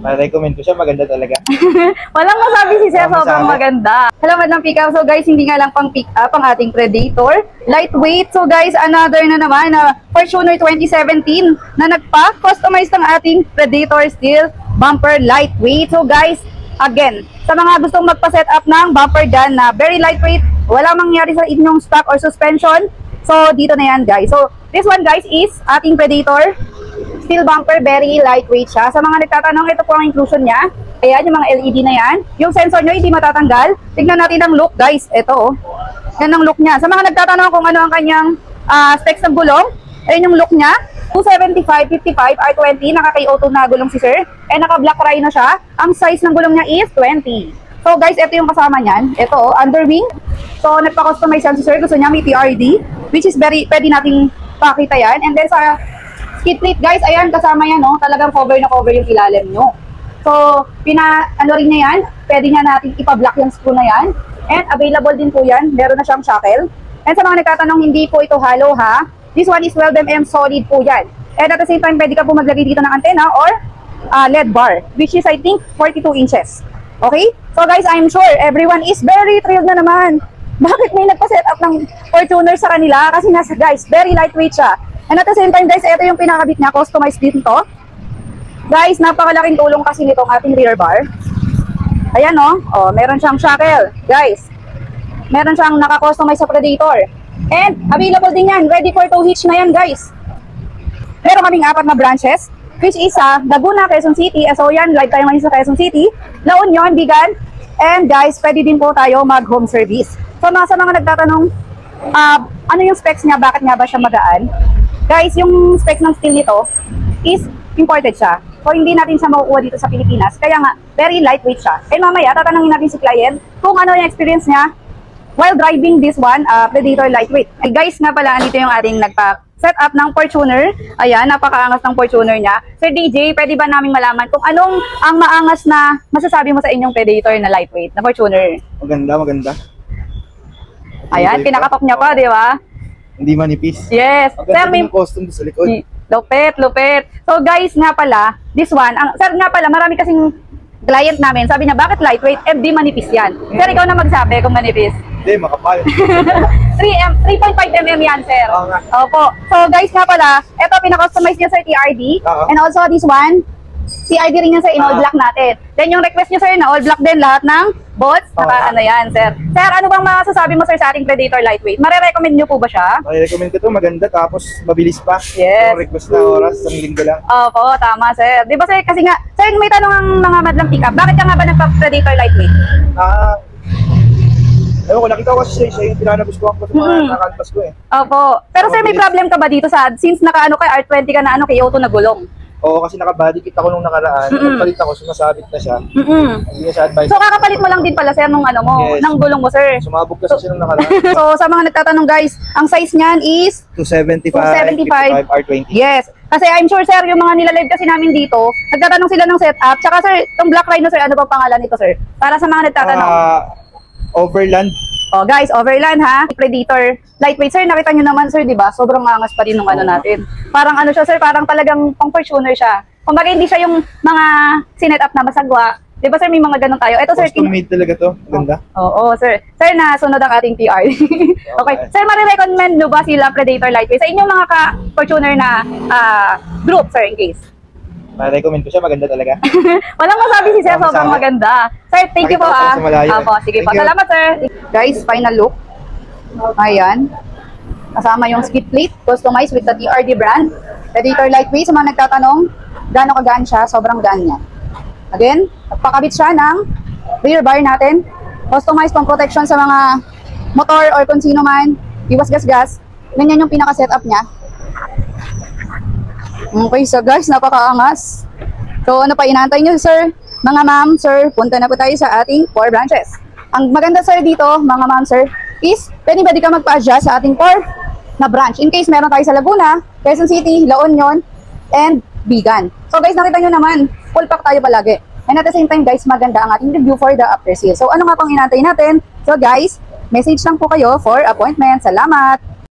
Ma-recommend ko siya, maganda talaga. Walang masabi si Sir, Walang sobrang masabi. maganda. Salamat ng pick up. So guys, hindi nga lang pang pick up ang ating Predator. Lightweight. So guys, another na naman na Fortuner 2017 na nagpa-customize ng ating Predator steel bumper lightweight. So guys, again, sa mga gustong magpa-set up ng bumper gun na very lightweight, wala mangyari sa inyong stock or suspension. So dito na yan guys. So this one guys is ating Predator steel bumper, very lightweight siya. Sa mga nagtatanong, ito po ang inclusion niya. Ayan, yung mga LED na yan. Yung sensor nyo, hindi matatanggal. Tignan natin ang look, guys. Ito, oh. Yan ang look niya. Sa mga nagtatanong kung ano ang kanyang specs ng gulong, ayan yung look niya. 275, 55, R20. Naka-KO2 na gulong si Sir. And naka-black rhino siya. Ang size ng gulong niya is 20. So, guys, ito yung kasama niyan. Ito, oh, underwing. So, nagpa-customize yan si Sir. Gusto niya may PRD, which is very, pwede nating pakita yan. And then, sa skid plate guys, ayan kasama yan, no? Talagang cover na cover yung ilalim nyo. So, ano rin na yan, pwede niya natin ipa-block yung screw na yan. And available din po yan, meron na siyang shackle. And sa mga nagtatanong, hindi po ito hollow ha. This one is welded and solid po yan. And at the same time, pwede ka po maglagay dito ng antenna or LED bar, which is I think 42 inches. Okay? So guys, I'm sure everyone is very thrilled na naman. Bakit may nagpa-set up ng Fortuner sa kanila? Kasi nasa guys, very lightweight siya. And at the same time guys, ito yung pinakabit niya, customized din to. Guys, napakalaking tulong kasi nitong ating rear bar. Ayan no, oh, meron siyang shackle. Guys, meron siyang naka-customize sa Predator. And available din yan, ready for tow hitch na yan guys. Meron kaming 4 na branches, which is Laguna, Quezon City. So yan, live tayo ngayon sa Quezon City. La Union, Bigan. And guys, pwede din po tayo mag-home service. So sa mga nagtatanong, ano yung specs niya, bakit nga ba siya magaan? Guys, yung specs ng steel nito is imported siya. So, hindi natin siya makukuha dito sa Pilipinas. Kaya nga, very lightweight siya. And mamaya, tatanungin natin si client kung ano yung experience niya while driving this one, Predator lightweight. And guys, nga pala, dito yung ating nagpa-set up ng Fortuner. Ayan, napakaangas ng Fortuner niya. Sir DJ, pwede ba naming malaman kung anong ang maangas na masasabi mo sa inyong Predator na lightweight, na Fortuner? Maganda, maganda. Ayan, pinakatok niya pa, di ba? Hindi manipis. Yes. Ang ganda din yung costume sa likod. Lupit, lupit. So guys, nga pala, this one, Sir nga pala, marami kasing client namin, sabi niya, bakit lightweight? Di manipis yan. Sir, ikaw na magsabi kung manipis. Hindi, makapal. 3.5 mm yan, sir. Oo nga. Opo. So guys nga pala, ito pinakustomize niya sa TRD. And also this one, TRD rin yan sa in-all black natin. Then yung request niyo sir na all black din lahat ng bolts. Naka ano yan, sir. Sir, ano bang masasabi mo sir sa ating Predator lightweight? Mare-recommend niyo po ba siya? Mare-recommend ko ito, maganda tapos mabilis pa. Yes. Yung request na oras, 1 linggo lang. Opo, tama sir. Di ba sir, kasi nga, sir may tanong ang mga madlang pick-up. Bakit ka nga ba nagpa-Predator lightweight? Ewan ko, nakita ko kasi siya yung pinanagustuhan ko sa mga nakalpas ko eh. Opo. Pero sir, may problem ka ba dito sa, since naka-ano ka, R20 ka na KO2 na gulong? Oo, kasi naka-body kit ako nung nakaraan. Nagpalit ako, sumasabit na siya. Hindi na siya advice. So kakapalit mo lang din pala sir nung ano mo, Yes. ng gulong mo sir. Sumabog kasi siya nung nakaraan. So sa mga nagtatanong guys, ang size niyan is 275, 55, R20. Yes. Kasi I'm sure sir, yung mga nilalive kasi namin dito, nagtatanong sila ng setup. Tsaka sir, itong Black Rhino sir, ano ba pangalan nito sir? Para sa mga nagtatanong. Overland. Oh guys, Overland ha. Predator lightweight sir, nakita nyo naman sir, di ba? Sobrang angas pa rin ng ano natin. Parang ano siya sir, parang talagang pang Fortuner siya. Kumbaga hindi siya yung mga sinet up na masagwa. Di ba sir, may mga ganun tayo. Ito sir, Custom made talaga to. Ganda. Oo, sir. Sir, nasunod ang ating PR. Okay. Sir, marirecommend nyo ba sila Predator lightweight sa inyong mga ka-Fortuner na group, sir, in case? Ma-recommend ko siya, maganda talaga. Walang masabi si sir, sobrang maganda. Sir, thank you po Makita ko sa malayo. Apo, sige po. Thank you. Salamat sir. Guys, final look. Ayan. Kasama yung skid plate, customized with the TRD brand. Predator lightweight, sa mga nagtatanong, gaano kagaan siya, sobrang gaan niya. Again, nagpakabit siya ng rear bar natin. Customized pang protection sa mga motor or kung sino man. Iwas gas-gas. Ganyan yung pinaka-setup niya. Okay, so guys, napakaangas. So ano pa inaantay nyo sir? Mga ma'am, sir, punta na po tayo sa ating 4 branches. Ang maganda sir dito, mga ma'am, sir, is pwede ba di ka magpa-adjust sa ating 4 na branch? In case meron tayo sa Laguna, Quezon City, La Union, and Bigan. So guys, nakita nyo naman, full pack tayo palagi. And at the same time guys, maganda ang ating review for the after sale. So ano nga pang inaantay natin? So guys, message lang po kayo for appointment. Salamat!